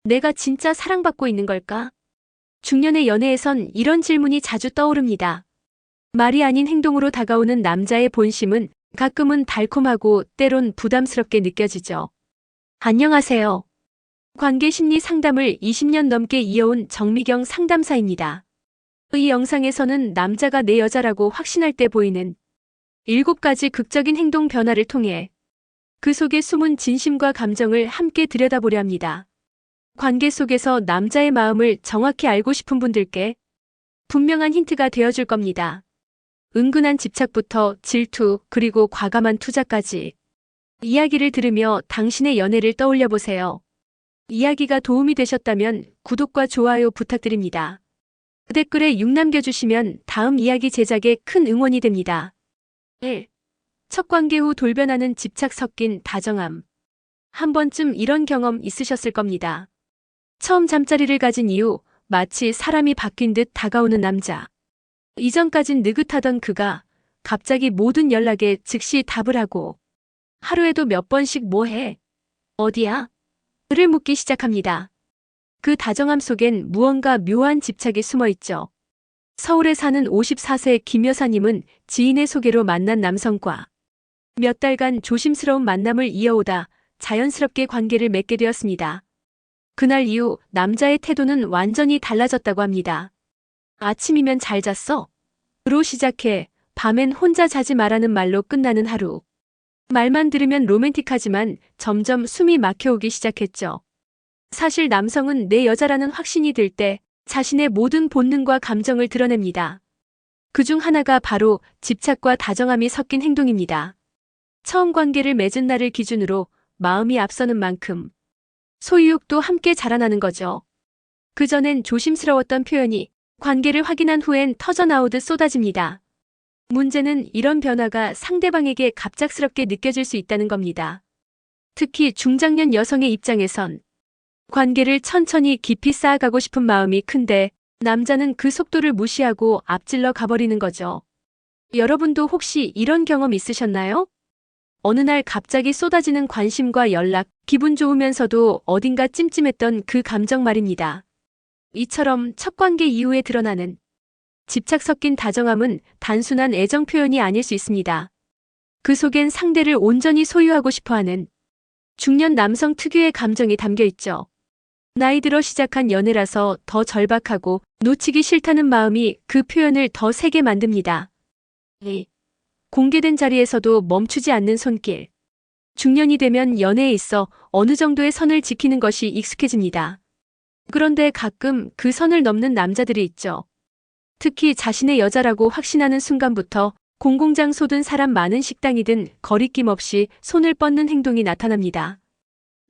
내가 진짜 사랑받고 있는 걸까? 중년의 연애에선 이런 질문이 자주 떠오릅니다. 말이 아닌 행동으로 다가오는 남자의 본심은 가끔은 달콤하고 때론 부담스럽게 느껴지죠. 안녕하세요. 관계 심리 상담을 20년 넘게 이어온 정미경 상담사입니다. 이 영상에서는 남자가 내 여자라고 확신할 때 보이는 7가지 극적인 행동 변화를 통해 그 속의 숨은 진심과 감정을 함께 들여다보려 합니다. 관계 속에서 남자의 마음을 정확히 알고 싶은 분들께 분명한 힌트가 되어줄 겁니다. 은근한 집착부터 질투, 그리고 과감한 투자까지 이야기를 들으며 당신의 연애를 떠올려 보세요. 이야기가 도움이 되셨다면 구독과 좋아요 부탁드립니다. 댓글에 6 남겨주시면 다음 이야기 제작에 큰 응원이 됩니다. 1. 첫 관계 후 돌변하는 집착 섞인 다정함. 한 번쯤 이런 경험 있으셨을 겁니다. 처음 잠자리를 가진 이후 마치 사람이 바뀐 듯 다가오는 남자. 이전까진 느긋하던 그가 갑자기 모든 연락에 즉시 답을 하고 하루에도 몇 번씩 뭐 해? 어디야? 를 묻기 시작합니다. 그 다정함 속엔 무언가 묘한 집착이 숨어 있죠. 서울에 사는 54세 김 여사님은 지인의 소개로 만난 남성과 몇 달간 조심스러운 만남을 이어오다 자연스럽게 관계를 맺게 되었습니다. 그날 이후 남자의 태도는 완전히 달라졌다고 합니다. 아침이면 잘 잤어? 로 시작해 밤엔 혼자 자지 말라는 말로 끝나는 하루. 말만 들으면 로맨틱하지만 점점 숨이 막혀오기 시작했죠. 사실 남성은 내 여자라는 확신이 들 때 자신의 모든 본능과 감정을 드러냅니다. 그중 하나가 바로 집착과 다정함이 섞인 행동입니다. 처음 관계를 맺은 날을 기준으로 마음이 앞서는 만큼 소유욕도 함께 자라나는 거죠. 그전엔 조심스러웠던 표현이 관계를 확인한 후엔 터져나오듯 쏟아집니다. 문제는 이런 변화가 상대방에게 갑작스럽게 느껴질 수 있다는 겁니다. 특히 중장년 여성의 입장에선 관계를 천천히 깊이 쌓아가고 싶은 마음이 큰데 남자는 그 속도를 무시하고 앞질러 가버리는 거죠. 여러분도 혹시 이런 경험 있으셨나요? 어느 날 갑자기 쏟아지는 관심과 연락, 기분 좋으면서도 어딘가 찜찜했던 그 감정 말입니다. 이처럼 첫 관계 이후에 드러나는 집착 섞인 다정함은 단순한 애정 표현이 아닐 수 있습니다. 그 속엔 상대를 온전히 소유하고 싶어하는 중년 남성 특유의 감정이 담겨 있죠. 나이 들어 시작한 연애라서 더 절박하고 놓치기 싫다는 마음이 그 표현을 더 세게 만듭니다. 공개된 자리에서도 멈추지 않는 손길. 중년이 되면 연애에 있어 어느 정도의 선을 지키는 것이 익숙해집니다. 그런데 가끔 그 선을 넘는 남자들이 있죠. 특히 자신의 여자라고 확신하는 순간부터 공공장소든 사람 많은 식당이든 거리낌 없이 손을 뻗는 행동이 나타납니다.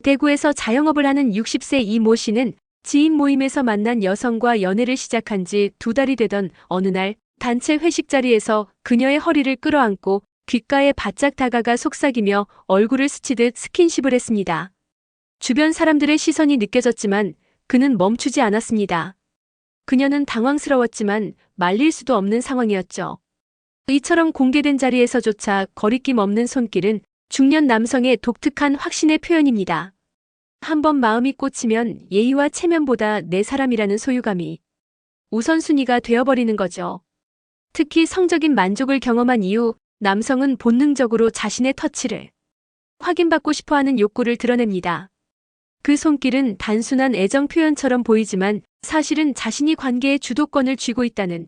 대구에서 자영업을 하는 60세 이 모 씨는 지인 모임에서 만난 여성과 연애를 시작한 지 2달이 되던 어느 날 단체 회식 자리에서 그녀의 허리를 끌어안고 귓가에 바짝 다가가 속삭이며 얼굴을 스치듯 스킨십을 했습니다. 주변 사람들의 시선이 느껴졌지만 그는 멈추지 않았습니다. 그녀는 당황스러웠지만 말릴 수도 없는 상황이었죠. 이처럼 공개된 자리에서조차 거리낌 없는 손길은 중년 남성의 독특한 확신의 표현입니다. 한번 마음이 꽂히면 예의와 체면보다 내 사람이라는 소유감이 우선순위가 되어버리는 거죠. 특히 성적인 만족을 경험한 이후 남성은 본능적으로 자신의 터치를 확인받고 싶어하는 욕구를 드러냅니다. 그 손길은 단순한 애정 표현처럼 보이지만 사실은 자신이 관계의 주도권을 쥐고 있다는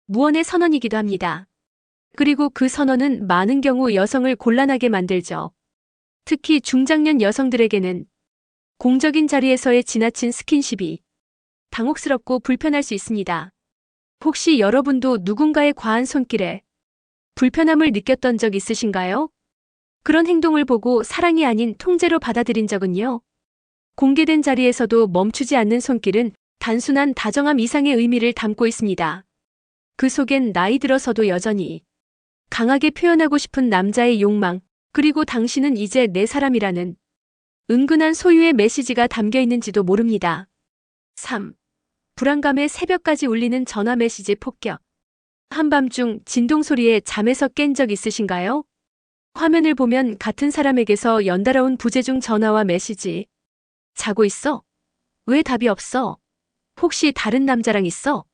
무언의 선언이기도 합니다. 그리고 그 선언은 많은 경우 여성을 곤란하게 만들죠. 특히 중장년 여성들에게는 공적인 자리에서의 지나친 스킨십이 당혹스럽고 불편할 수 있습니다. 혹시 여러분도 누군가의 과한 손길에 불편함을 느꼈던 적 있으신가요? 그런 행동을 보고 사랑이 아닌 통제로 받아들인 적은요? 공개된 자리에서도 멈추지 않는 손길은 단순한 다정함 이상의 의미를 담고 있습니다. 그 속엔 나이 들어서도 여전히 강하게 표현하고 싶은 남자의 욕망, 그리고 당신은 이제 내 사람이라는 은근한 소유의 메시지가 담겨 있는지도 모릅니다. 3. 불안감에 새벽까지 울리는 전화 메시지 폭격. 한밤중 진동 소리에 잠에서 깬 적 있으신가요? 화면을 보면 같은 사람에게서 연달아온 부재중 전화와 메시지. 자고 있어? 왜 답이 없어? 혹시 다른 남자랑 있어?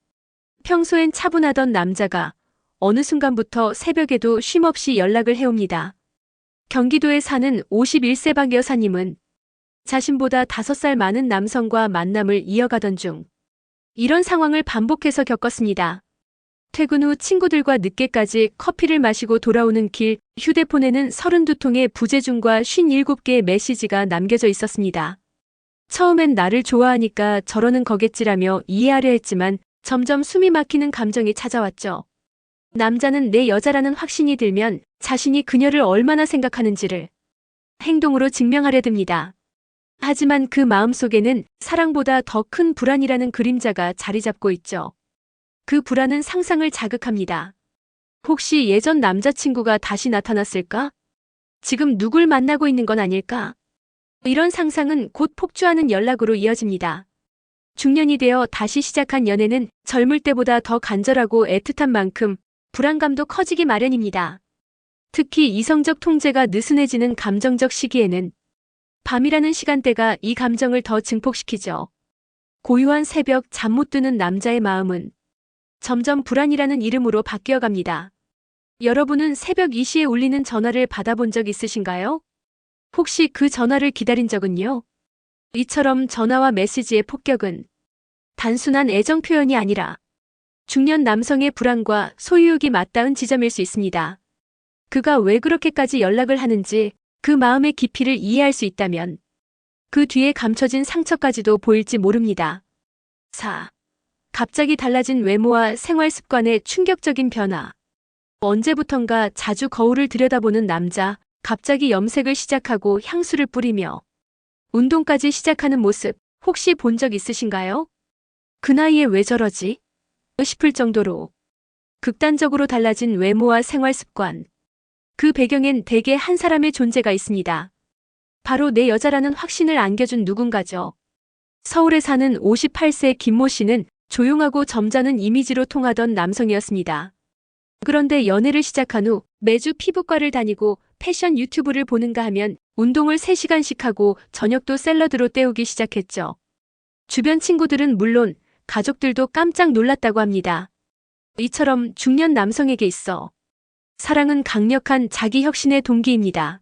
평소엔 차분하던 남자가 어느 순간부터 새벽에도 쉼없이 연락을 해옵니다. 경기도에 사는 51세 박 여사님은 자신보다 5살 많은 남성과 만남을 이어가던 중 이런 상황을 반복해서 겪었습니다. 퇴근 후 친구들과 늦게까지 커피를 마시고 돌아오는 길, 휴대폰에는 32통의 부재중과 57개의 메시지가 남겨져 있었습니다. 처음엔 나를 좋아하니까 저러는 거겠지라며 이해하려 했지만 점점 숨이 막히는 감정이 찾아왔죠. 남자는 내 여자라는 확신이 들면 자신이 그녀를 얼마나 생각하는지를 행동으로 증명하려 듭니다. 하지만 그 마음속에는 사랑보다 더 큰 불안이라는 그림자가 자리 잡고 있죠. 그 불안은 상상을 자극합니다. 혹시 예전 남자친구가 다시 나타났을까? 지금 누굴 만나고 있는 건 아닐까? 이런 상상은 곧 폭주하는 연락으로 이어집니다. 중년이 되어 다시 시작한 연애는 젊을 때보다 더 간절하고 애틋한 만큼 불안감도 커지기 마련입니다. 특히 이성적 통제가 느슨해지는 감정적 시기에는 밤이라는 시간대가 이 감정을 더 증폭시키죠. 고요한 새벽 잠 못 드는 남자의 마음은 점점 불안이라는 이름으로 바뀌어갑니다. 여러분은 새벽 2시에 울리는 전화를 받아본 적 있으신가요? 혹시 그 전화를 기다린 적은요? 이처럼 전화와 메시지의 폭격은 단순한 애정 표현이 아니라 중년 남성의 불안과 소유욕이 맞닿은 지점일 수 있습니다. 그가 왜 그렇게까지 연락을 하는지 그 마음의 깊이를 이해할 수 있다면 그 뒤에 감춰진 상처까지도 보일지 모릅니다. 4. 갑자기 달라진 외모와 생활 습관의 충격적인 변화. 언제부턴가 자주 거울을 들여다보는 남자, 갑자기 염색을 시작하고 향수를 뿌리며 운동까지 시작하는 모습 혹시 본 적 있으신가요? 그 나이에 왜 저러지? 싶을 정도로 극단적으로 달라진 외모와 생활 습관. 그 배경엔 대개 한 사람의 존재가 있습니다. 바로 내 여자라는 확신을 안겨준 누군가죠. 서울에 사는 58세 김모 씨는 조용하고 점잖은 이미지로 통하던 남성이었습니다. 그런데 연애를 시작한 후 매주 피부과를 다니고 패션 유튜브를 보는가 하면 운동을 3시간씩 하고 저녁도 샐러드로 때우기 시작했죠. 주변 친구들은 물론 가족들도 깜짝 놀랐다고 합니다. 이처럼 중년 남성에게 있어 사랑은 강력한 자기 혁신의 동기입니다.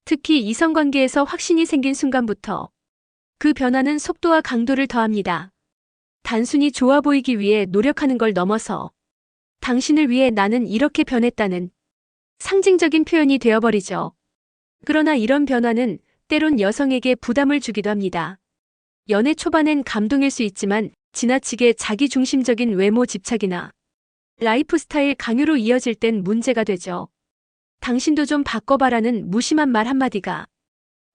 특히 이성관계에서 확신이 생긴 순간부터 그 변화는 속도와 강도를 더합니다. 단순히 좋아 보이기 위해 노력하는 걸 넘어서 당신을 위해 나는 이렇게 변했다는 상징적인 표현이 되어버리죠. 그러나 이런 변화는 때론 여성에게 부담을 주기도 합니다. 연애 초반엔 감동일 수 있지만 지나치게 자기중심적인 외모 집착이나 라이프 스타일 강요로 이어질 땐 문제가 되죠. 당신도 좀 바꿔봐라는 무심한 말 한마디가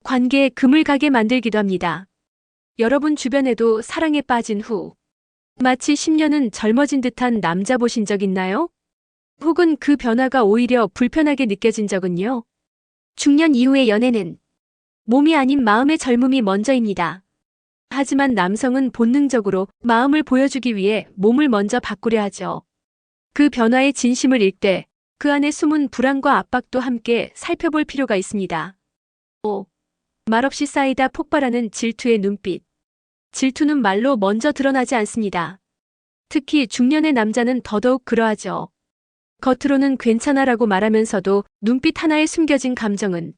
관계에 금을 가게 만들기도 합니다. 여러분 주변에도 사랑에 빠진 후 마치 10년은 젊어진 듯한 남자 보신 적 있나요? 혹은 그 변화가 오히려 불편하게 느껴진 적은요? 중년 이후의 연애는 몸이 아닌 마음의 젊음이 먼저입니다. 하지만 남성은 본능적으로 마음을 보여주기 위해 몸을 먼저 바꾸려 하죠. 그 변화의 진심을 읽되 그 안에 숨은 불안과 압박도 함께 살펴볼 필요가 있습니다. 5. 말없이 쌓이다 폭발하는 질투의 눈빛. 질투는 말로 먼저 드러나지 않습니다. 특히 중년의 남자는 더더욱 그러하죠. 겉으로는 괜찮아라고 말하면서도 눈빛 하나에 숨겨진 감정은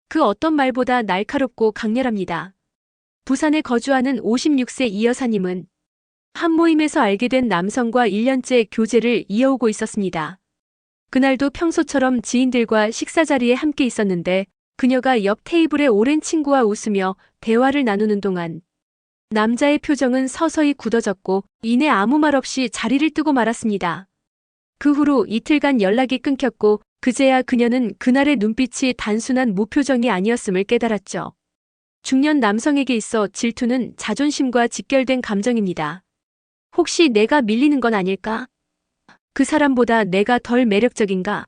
그 어떤 말보다 날카롭고 강렬합니다. 부산에 거주하는 56세 이 여사님은 한 모임에서 알게 된 남성과 1년째 교제를 이어오고 있었습니다. 그날도 평소처럼 지인들과 식사 자리에 함께 있었는데 그녀가 옆 테이블의 오랜 친구와 웃으며 대화를 나누는 동안 남자의 표정은 서서히 굳어졌고 이내 아무 말 없이 자리를 뜨고 말았습니다. 그 후로 이틀간 연락이 끊겼고 그제야 그녀는 그날의 눈빛이 단순한 무표정이 아니었음을 깨달았죠. 중년 남성에게 있어 질투는 자존심과 직결된 감정입니다. 혹시 내가 밀리는 건 아닐까? 그 사람보다 내가 덜 매력적인가?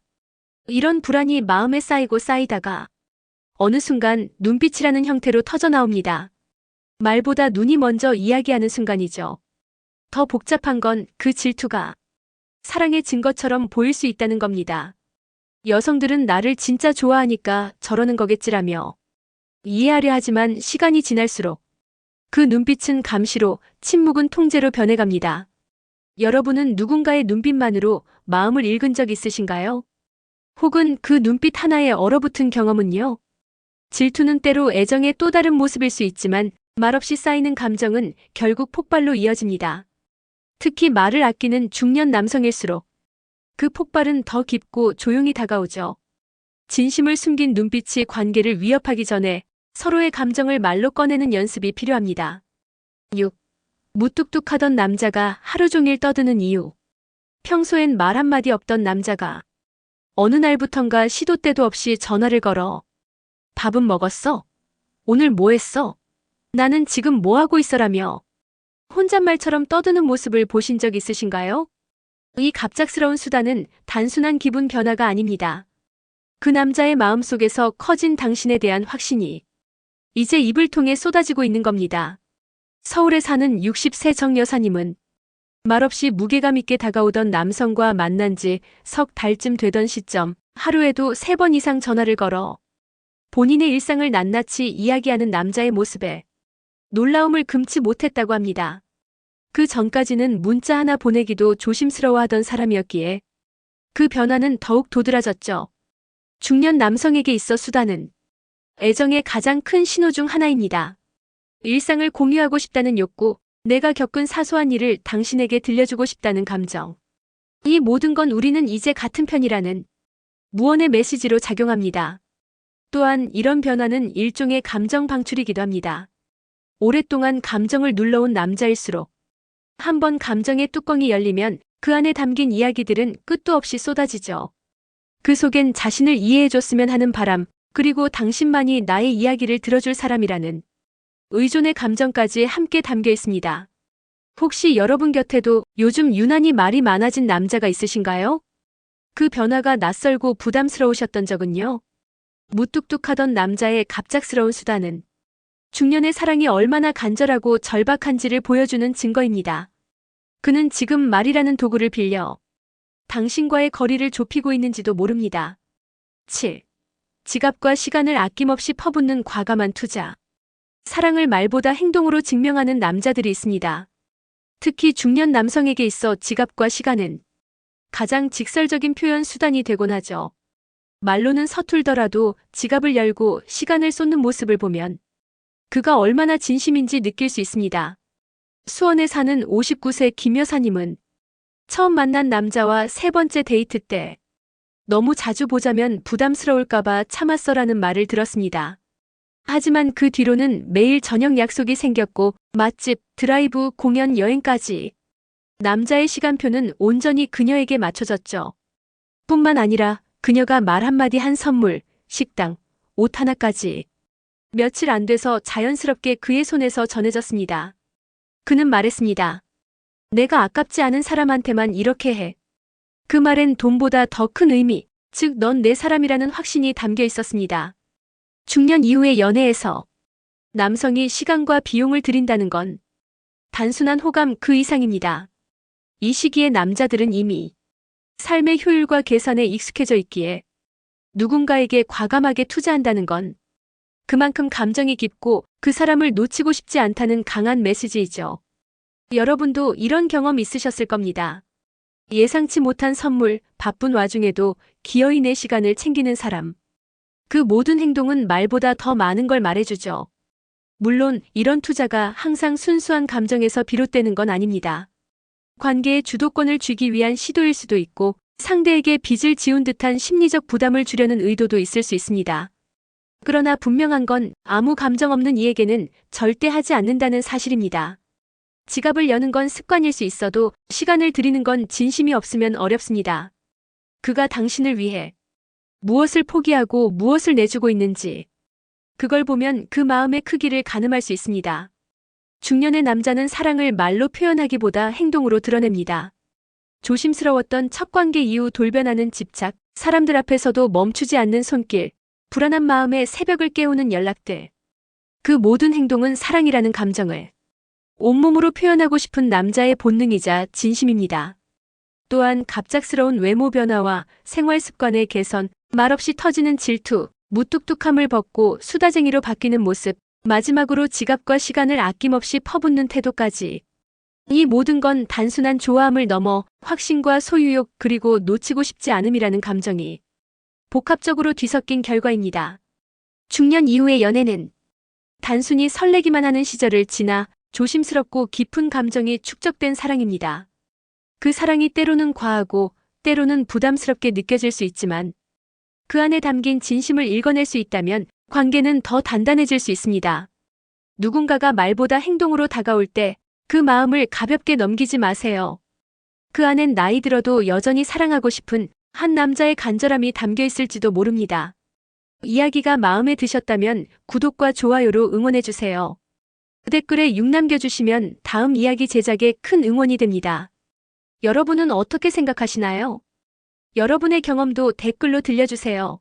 이런 불안이 마음에 쌓이고 쌓이다가 어느 순간 눈빛이라는 형태로 터져나옵니다. 말보다 눈이 먼저 이야기하는 순간이죠. 더 복잡한 건 그 질투가 사랑의 증거처럼 보일 수 있다는 겁니다. 여성들은 나를 진짜 좋아하니까 저러는 거겠지라며 이해하려 하지만 시간이 지날수록 그 눈빛은 감시로, 침묵은 통제로 변해갑니다. 여러분은 누군가의 눈빛만으로 마음을 읽은 적 있으신가요? 혹은 그 눈빛 하나에 얼어붙은 경험은요? 질투는 때로 애정의 또 다른 모습일 수 있지만 말없이 쌓이는 감정은 결국 폭발로 이어집니다. 특히 말을 아끼는 중년 남성일수록 그 폭발은 더 깊고 조용히 다가오죠. 진심을 숨긴 눈빛이 관계를 위협하기 전에 서로의 감정을 말로 꺼내는 연습이 필요합니다. 6. 무뚝뚝하던 남자가 하루 종일 떠드는 이유. 평소엔 말 한마디 없던 남자가 어느 날부턴가 시도 때도 없이 전화를 걸어 밥은 먹었어? 오늘 뭐 했어? 나는 지금 뭐 하고 있어라며 혼잣말처럼 떠드는 모습을 보신 적 있으신가요? 이 갑작스러운 수다는 단순한 기분 변화가 아닙니다. 그 남자의 마음속에서 커진 당신에 대한 확신이 이제 입을 통해 쏟아지고 있는 겁니다. 서울에 사는 60세 정 여사님은 말없이 무게감 있게 다가오던 남성과 만난 지 석 달쯤 되던 시점, 하루에도 3번 이상 전화를 걸어 본인의 일상을 낱낱이 이야기하는 남자의 모습에 놀라움을 금치 못했다고 합니다. 그 전까지는 문자 하나 보내기도 조심스러워하던 사람이었기에 그 변화는 더욱 도드라졌죠. 중년 남성에게 있어 수다는 애정의 가장 큰 신호 중 하나입니다. 일상을 공유하고 싶다는 욕구, 내가 겪은 사소한 일을 당신에게 들려주고 싶다는 감정. 이 모든 건 우리는 이제 같은 편이라는 무언의 메시지로 작용합니다. 또한 이런 변화는 일종의 감정 방출이기도 합니다. 오랫동안 감정을 눌러온 남자일수록 한번 감정의 뚜껑이 열리면 그 안에 담긴 이야기들은 끝도 없이 쏟아지죠. 그 속엔 자신을 이해해줬으면 하는 바람, 그리고 당신만이 나의 이야기를 들어줄 사람이라는 의존의 감정까지 함께 담겨 있습니다. 혹시 여러분 곁에도 요즘 유난히 말이 많아진 남자가 있으신가요? 그 변화가 낯설고 부담스러우셨던 적은요? 무뚝뚝하던 남자의 갑작스러운 수다는 중년의 사랑이 얼마나 간절하고 절박한지를 보여주는 증거입니다. 그는 지금 말이라는 도구를 빌려 당신과의 거리를 좁히고 있는지도 모릅니다. 7. 지갑과 시간을 아낌없이 퍼붓는 과감한 투자. 사랑을 말보다 행동으로 증명하는 남자들이 있습니다. 특히 중년 남성에게 있어 지갑과 시간은 가장 직설적인 표현 수단이 되곤 하죠. 말로는 서툴더라도 지갑을 열고 시간을 쏟는 모습을 보면 그가 얼마나 진심인지 느낄 수 있습니다. 수원에 사는 59세 김 여사님은 처음 만난 남자와 3번째 데이트 때 너무 자주 보자면 부담스러울까봐 참았어라는 말을 들었습니다. 하지만 그 뒤로는 매일 저녁 약속이 생겼고 맛집, 드라이브, 공연, 여행까지 남자의 시간표는 온전히 그녀에게 맞춰졌죠. 뿐만 아니라 그녀가 말 한마디 한 선물, 식당, 옷 하나까지 며칠 안 돼서 자연스럽게 그의 손에서 전해졌습니다. 그는 말했습니다. 내가 아깝지 않은 사람한테만 이렇게 해. 그 말엔 돈보다 더 큰 의미, 즉 넌 내 사람이라는 확신이 담겨 있었습니다. 중년 이후의 연애에서 남성이 시간과 비용을 들인다는 건 단순한 호감 그 이상입니다. 이 시기에 남자들은 이미 삶의 효율과 계산에 익숙해져 있기에 누군가에게 과감하게 투자한다는 건 그만큼 감정이 깊고 그 사람을 놓치고 싶지 않다는 강한 메시지이죠. 여러분도 이런 경험 있으셨을 겁니다. 예상치 못한 선물, 바쁜 와중에도 기어이 내 시간을 챙기는 사람. 그 모든 행동은 말보다 더 많은 걸 말해주죠. 물론 이런 투자가 항상 순수한 감정에서 비롯되는 건 아닙니다. 관계의 주도권을 쥐기 위한 시도일 수도 있고 상대에게 빚을 지운 듯한 심리적 부담을 주려는 의도도 있을 수 있습니다. 그러나 분명한 건 아무 감정 없는 이에게는 절대 하지 않는다는 사실입니다. 지갑을 여는 건 습관일 수 있어도 시간을 들이는 건 진심이 없으면 어렵습니다. 그가 당신을 위해 무엇을 포기하고 무엇을 내주고 있는지 그걸 보면 그 마음의 크기를 가늠할 수 있습니다. 중년의 남자는 사랑을 말로 표현하기보다 행동으로 드러냅니다. 조심스러웠던 첫 관계 이후 돌변하는 집착, 사람들 앞에서도 멈추지 않는 손길, 불안한 마음에 새벽을 깨우는 연락들. 그 모든 행동은 사랑이라는 감정을 온몸으로 표현하고 싶은 남자의 본능이자 진심입니다. 또한 갑작스러운 외모 변화와 생활 습관의 개선, 말없이 터지는 질투, 무뚝뚝함을 벗고 수다쟁이로 바뀌는 모습, 마지막으로 지갑과 시간을 아낌없이 퍼붓는 태도까지. 이 모든 건 단순한 좋아함을 넘어 확신과 소유욕 그리고 놓치고 싶지 않음이라는 감정이 복합적으로 뒤섞인 결과입니다. 중년 이후의 연애는 단순히 설레기만 하는 시절을 지나 조심스럽고 깊은 감정이 축적된 사랑입니다. 그 사랑이 때로는 과하고 때로는 부담스럽게 느껴질 수 있지만 그 안에 담긴 진심을 읽어낼 수 있다면 관계는 더 단단해질 수 있습니다. 누군가가 말보다 행동으로 다가올 때 그 마음을 가볍게 넘기지 마세요. 그 안엔 나이 들어도 여전히 사랑하고 싶은 한 남자의 간절함이 담겨 있을지도 모릅니다. 이야기가 마음에 드셨다면 구독과 좋아요로 응원해주세요. 댓글에 6 남겨주시면 다음 이야기 제작에 큰 응원이 됩니다. 여러분은 어떻게 생각하시나요? 여러분의 경험도 댓글로 들려주세요.